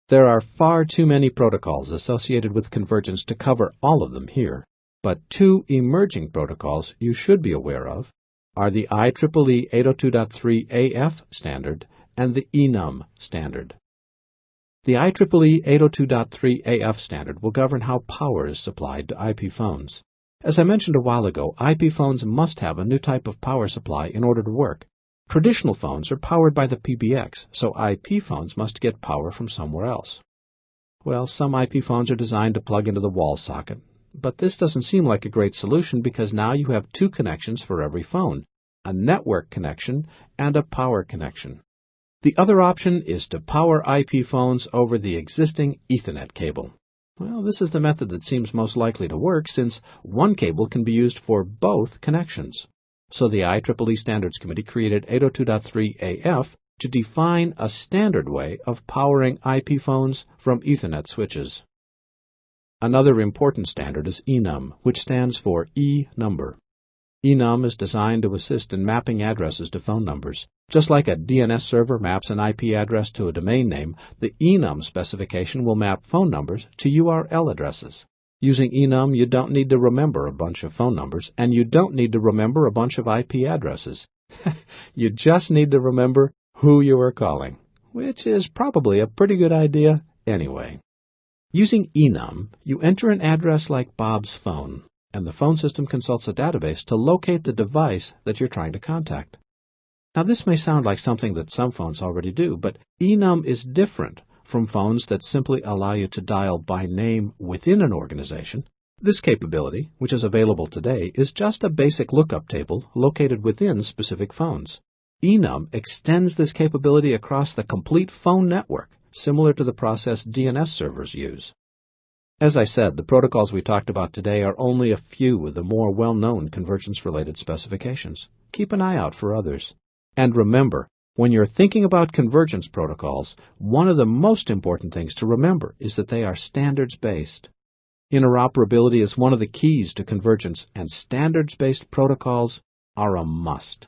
There are far too many protocols associated with convergence to cover all of them here, but two emerging protocols you should be aware of are the IEEE 802.3AF standard and the ENUM standard. The IEEE 802.3AF standard will govern how power is supplied to IP phones. As I mentioned a while ago, IP phones must have a new type of power supply in order to work. Traditional phones are powered by the PBX, so IP phones must get power from somewhere else. Well, some IP phones are designed to plug into the wall socket, but this doesn't seem like a great solution because now you have two connections for every phone, a network connection and a power connection. The other option is to power IP phones over the existing Ethernet cable. Well, this is the method that seems most likely to work since one cable can be used for both connections. So the IEEE Standards Committee created 802.3AF to define a standard way of powering IP phones from Ethernet switches. Another important standard is ENUM, which stands for E-number. ENUM is designed to assist in mapping addresses to phone numbers. Just like a DNS server maps an IP address to a domain name, the ENUM specification will map phone numbers to URL addresses. Using ENUM, you don't need to remember a bunch of phone numbers, and you don't need to remember a bunch of IP addresses. You just need to remember who you are calling, which is probably a pretty good idea anyway. Using ENUM, you enter an address like Bob's phone, and the phone system consults a database to locate the device that you're trying to contact. Now, this may sound like something that some phones already do, but ENUM is different from phones that simply allow you to dial by name within an organization. This capability, which is available today, is just a basic lookup table located within specific phones. ENUM extends this capability across the complete phone network, similar to the process DNS servers use. As I said, the protocols we talked about today are only a few of the more well-known convergence-related specifications. Keep an eye out for others. And remember, when you're thinking about convergence protocols, one of the most important things to remember is that they are standards-based. Interoperability is one of the keys to convergence, and standards-based protocols are a must.